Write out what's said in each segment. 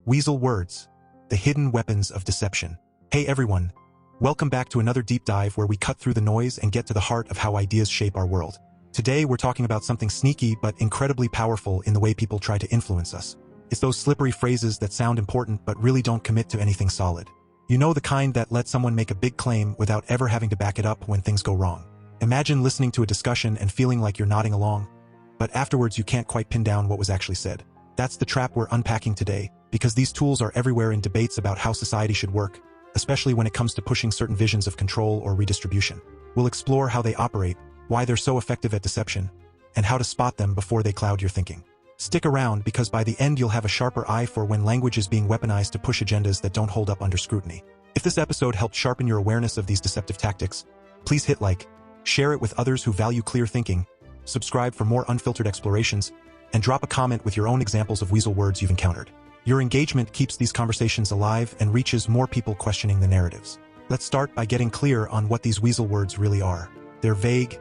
Weasel words, the hidden weapons of deception. Hey everyone, welcome back to another deep dive where we cut through the noise and get to the heart of how ideas shape our world. Today we're talking about something sneaky but incredibly powerful in the way people try to influence us. It's those slippery phrases that sound important but really don't commit to anything solid. You know, the kind that let someone make a big claim without ever having to back it up when things go wrong. Imagine listening to a discussion and feeling like you're nodding along, but afterwards you can't quite pin down what was actually said. That's the trap we're unpacking today, because these tools are everywhere in debates about how society should work, especially when it comes to pushing certain visions of control or redistribution. We'll explore how they operate, why they're so effective at deception, and how to spot them before they cloud your thinking. Stick around, because by the end you'll have a sharper eye for when language is being weaponized to push agendas that don't hold up under scrutiny. If this episode helped sharpen your awareness of these deceptive tactics, please hit like, share it with others who value clear thinking, subscribe for more unfiltered explorations, and drop a comment with your own examples of weasel words you've encountered. Your engagement keeps these conversations alive and reaches more people questioning the narratives. Let's start by getting clear on what these weasel words really are. They're vague,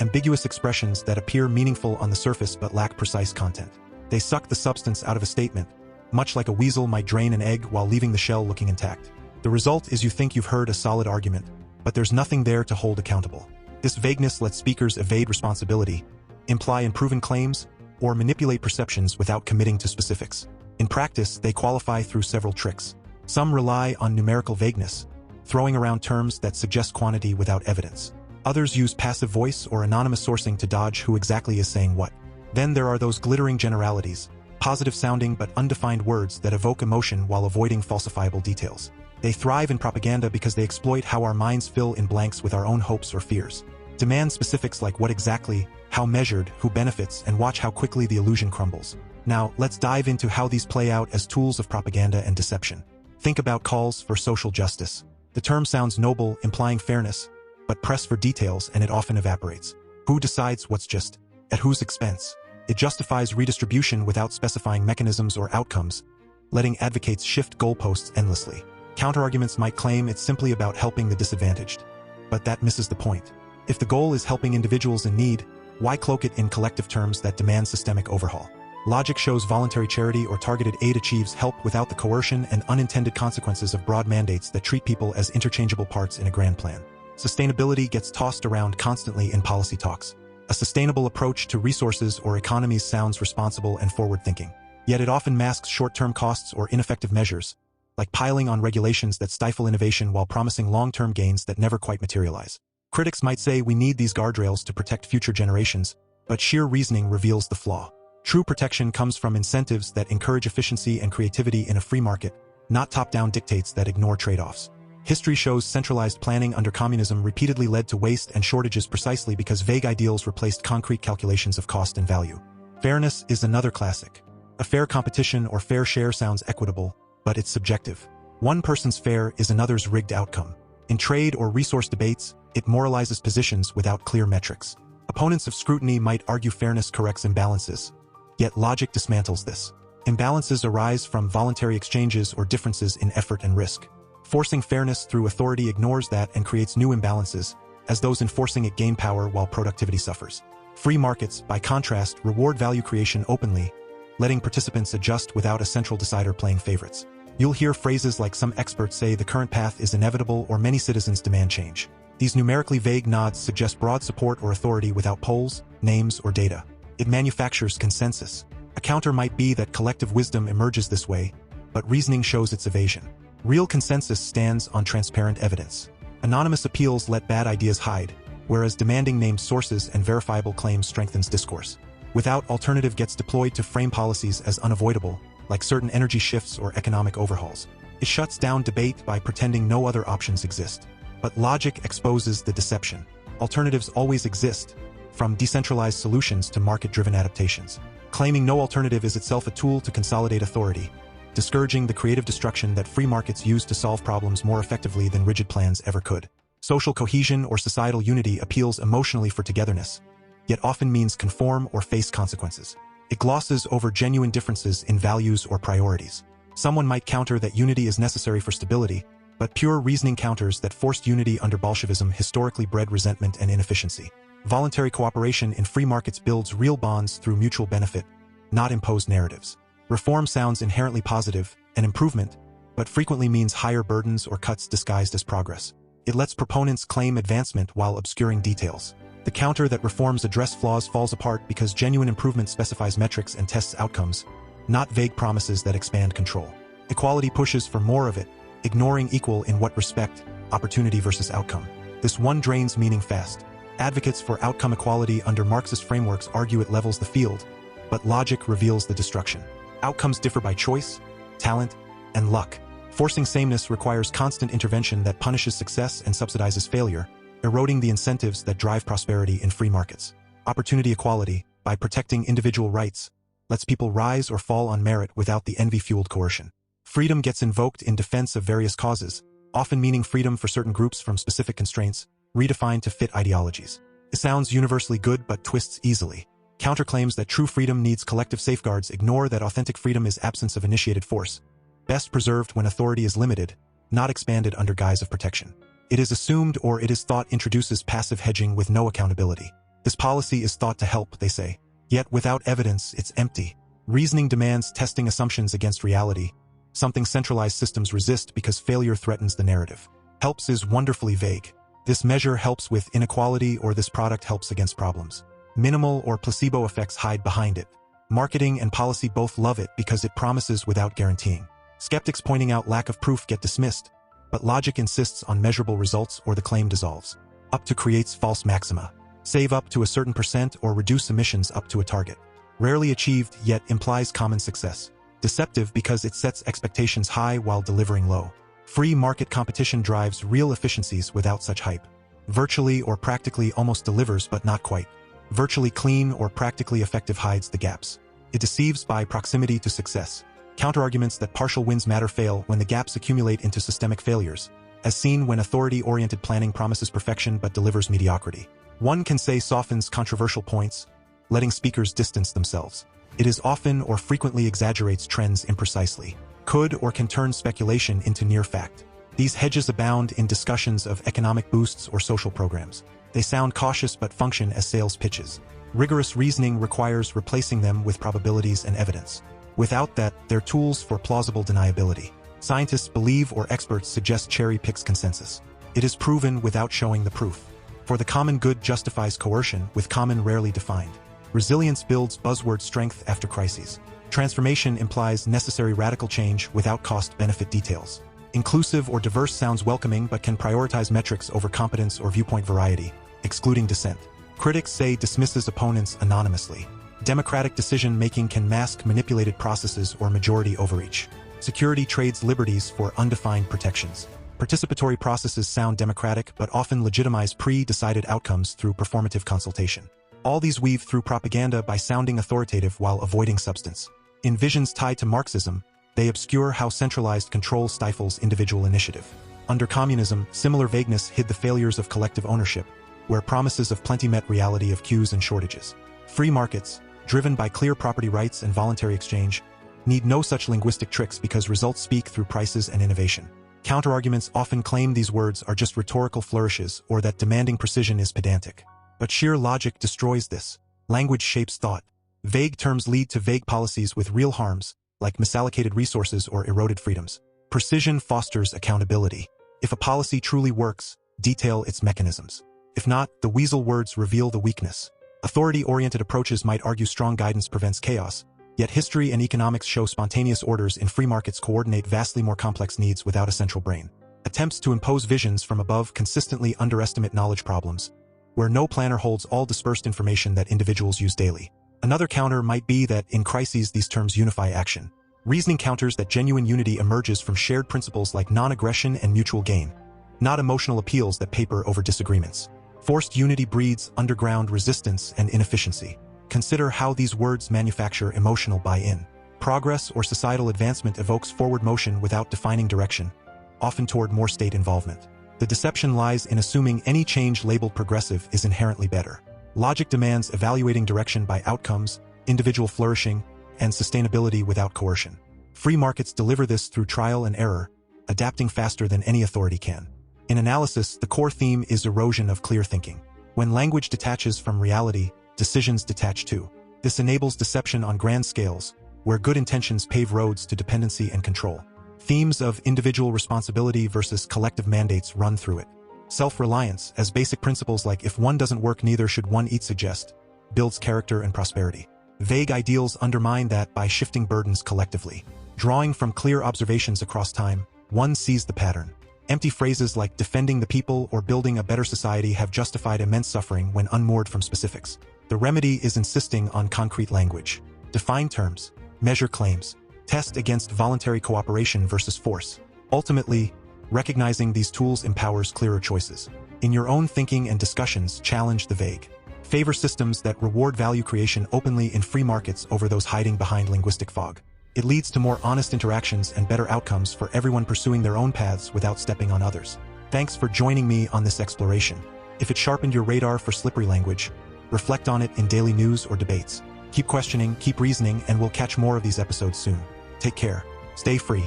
ambiguous expressions that appear meaningful on the surface but lack precise content. They suck the substance out of a statement, much like a weasel might drain an egg while leaving the shell looking intact. The result is you think you've heard a solid argument, but there's nothing there to hold accountable. This vagueness lets speakers evade responsibility, imply unproven claims, or manipulate perceptions without committing to specifics. In practice, they qualify through several tricks. Some rely on numerical vagueness, throwing around terms that suggest quantity without evidence. Others use passive voice or anonymous sourcing to dodge who exactly is saying what. Then there are those glittering generalities, positive-sounding but undefined words that evoke emotion while avoiding falsifiable details. They thrive in propaganda because they exploit how our minds fill in blanks with our own hopes or fears. Demand specifics like what exactly, how measured, who benefits, and watch how quickly the illusion crumbles. Now, let's dive into how these play out as tools of propaganda and deception. Think about calls for social justice. The term sounds noble, implying fairness, but press for details and it often evaporates. Who decides what's just? At whose expense? It justifies redistribution without specifying mechanisms or outcomes, letting advocates shift goalposts endlessly. Counterarguments might claim it's simply about helping the disadvantaged. But that misses the point. If the goal is helping individuals in need, why cloak it in collective terms that demand systemic overhaul? Logic shows voluntary charity or targeted aid achieves help without the coercion and unintended consequences of broad mandates that treat people as interchangeable parts in a grand plan. Sustainability gets tossed around constantly in policy talks. A sustainable approach to resources or economies sounds responsible and forward-thinking. Yet it often masks short-term costs or ineffective measures, like piling on regulations that stifle innovation while promising long-term gains that never quite materialize. Critics might say we need these guardrails to protect future generations, but sheer reasoning reveals the flaw. True protection comes from incentives that encourage efficiency and creativity in a free market, not top-down dictates that ignore trade-offs. History shows centralized planning under communism repeatedly led to waste and shortages precisely because vague ideals replaced concrete calculations of cost and value. Fairness is another classic. A fair competition or fair share sounds equitable, but it's subjective. One person's fair is another's rigged outcome. In trade or resource debates, it moralizes positions without clear metrics. Opponents of scrutiny might argue fairness corrects imbalances, yet logic dismantles this. Imbalances arise from voluntary exchanges or differences in effort and risk. Forcing fairness through authority ignores that and creates new imbalances, as those enforcing it gain power while productivity suffers. Free markets, by contrast, reward value creation openly, letting participants adjust without a central decider playing favorites. You'll hear phrases like some experts say the current path is inevitable or many citizens demand change. These numerically vague nods suggest broad support or authority without polls, names, or data. It manufactures consensus. A counter might be that collective wisdom emerges this way, but reasoning shows its evasion. Real consensus stands on transparent evidence. Anonymous appeals let bad ideas hide, whereas demanding named sources and verifiable claims strengthens discourse. Without alternative gets deployed to frame policies as unavoidable, like certain energy shifts or economic overhauls. It shuts down debate by pretending no other options exist. But logic exposes the deception. Alternatives always exist, from decentralized solutions to market-driven adaptations. Claiming no alternative is itself a tool to consolidate authority, discouraging the creative destruction that free markets use to solve problems more effectively than rigid plans ever could. Social cohesion or societal unity appeals emotionally for togetherness, yet often means conform or face consequences. It glosses over genuine differences in values or priorities. Someone might counter that unity is necessary for stability, but pure reasoning counters that forced unity under Bolshevism historically bred resentment and inefficiency. Voluntary cooperation in free markets builds real bonds through mutual benefit, not imposed narratives. Reform sounds inherently positive, an improvement, but frequently means higher burdens or cuts disguised as progress. It lets proponents claim advancement while obscuring details. The counter that reforms address flaws falls apart because genuine improvement specifies metrics and tests outcomes, not vague promises that expand control. Equality pushes for more of it, ignoring equal in what respect, opportunity versus outcome. This one drains meaning fast. Advocates for outcome equality under Marxist frameworks argue it levels the field, but logic reveals the destruction. Outcomes differ by choice, talent, and luck. Forcing sameness requires constant intervention that punishes success and subsidizes failure, eroding the incentives that drive prosperity in free markets. Opportunity equality, by protecting individual rights, lets people rise or fall on merit without the envy-fueled coercion. Freedom gets invoked in defense of various causes, often meaning freedom for certain groups from specific constraints, redefined to fit ideologies. It sounds universally good but twists easily. Counterclaims that true freedom needs collective safeguards ignore that authentic freedom is absence of initiated force, best preserved when authority is limited, not expanded under guise of protection. It is assumed or it is thought introduces passive hedging with no accountability. This policy is thought to help, they say. Yet without evidence, it's empty. Reasoning demands testing assumptions against reality, something centralized systems resist because failure threatens the narrative. Helps is wonderfully vague. This measure helps with inequality or this product helps against problems. Minimal or placebo effects hide behind it. Marketing and policy both love it because it promises without guaranteeing. Skeptics pointing out lack of proof get dismissed, but logic insists on measurable results or the claim dissolves. Up to creates false maxima. Save up to a certain percent or reduce emissions up to a target. Rarely achieved yet implies common success. Deceptive because it sets expectations high while delivering low. Free market competition drives real efficiencies without such hype. Virtually or practically almost delivers but not quite. Virtually clean or practically effective hides the gaps. It deceives by proximity to success. Counterarguments that partial wins matter fail when the gaps accumulate into systemic failures, as seen when authority-oriented planning promises perfection but delivers mediocrity. One can say softens controversial points, letting speakers distance themselves. It is often or frequently exaggerates trends imprecisely, could or can turn speculation into near fact. These hedges abound in discussions of economic boosts or social programs. They sound cautious but function as sales pitches. Rigorous reasoning requires replacing them with probabilities and evidence. Without that, they're tools for plausible deniability. Scientists believe or experts suggest cherry-picks consensus. It is proven without showing the proof. For the common good justifies coercion, with common rarely defined. Resilience builds buzzword strength after crises. Transformation implies necessary radical change without cost-benefit details. Inclusive or diverse sounds welcoming but can prioritize metrics over competence or viewpoint variety, excluding dissent. Critics say dismisses opponents anonymously. Democratic decision-making can mask manipulated processes or majority overreach. Security trades liberties for undefined protections. Participatory processes sound democratic but often legitimize pre-decided outcomes through performative consultation. All these weave through propaganda by sounding authoritative while avoiding substance. In visions tied to Marxism, they obscure how centralized control stifles individual initiative. Under communism, similar vagueness hid the failures of collective ownership, where promises of plenty met reality of queues and shortages. Free markets, driven by clear property rights and voluntary exchange, need no such linguistic tricks because results speak through prices and innovation. Counterarguments often claim these words are just rhetorical flourishes or that demanding precision is pedantic. But sheer logic destroys this. Language shapes thought. Vague terms lead to vague policies with real harms, like misallocated resources or eroded freedoms. Precision fosters accountability. If a policy truly works, detail its mechanisms. If not, the Weasel words reveal the weakness. Authority-oriented approaches might argue strong guidance prevents chaos, yet history and economics show spontaneous orders in free markets coordinate vastly more complex needs without a central brain. Attempts to impose visions from above consistently underestimate knowledge problems, where no planner holds all dispersed information that individuals use daily. Another counter might be that in crises these terms unify action. Reasoning counters that genuine unity emerges from shared principles like non-aggression and mutual gain, not emotional appeals that paper over disagreements. Forced unity breeds underground resistance and inefficiency. Consider how these words manufacture emotional buy-in. Progress or societal advancement evokes forward motion without defining direction, often toward more state involvement. The deception lies in assuming any change labeled progressive is inherently better. Logic demands evaluating direction by outcomes, individual flourishing, and sustainability without coercion. Free markets deliver this through trial and error, adapting faster than any authority can. In analysis, the core theme is erosion of clear thinking. When language detaches from reality, decisions detach too. This enables deception on grand scales, where good intentions pave roads to dependency and control. Themes of individual responsibility versus collective mandates run through it. Self-reliance, as basic principles like if one doesn't work neither should one eat suggest, builds character and prosperity. Vague ideals undermine that by shifting burdens collectively. Drawing from clear observations across time, one sees the pattern. Empty phrases like defending the people or building a better society have justified immense suffering when unmoored from specifics. The remedy is insisting on concrete language. Define terms, measure claims, test against voluntary cooperation versus force. Ultimately, recognizing these tools empowers clearer choices. In your own thinking and discussions, challenge the vague. Favor systems that reward value creation openly in free markets over those hiding behind linguistic fog. It leads to more honest interactions and better outcomes for everyone pursuing their own paths without stepping on others. Thanks for joining me on this exploration. If it sharpened your radar for slippery language, reflect on it in daily news or debates. Keep questioning, keep reasoning, and we'll catch more of these episodes soon. Take care. Stay free.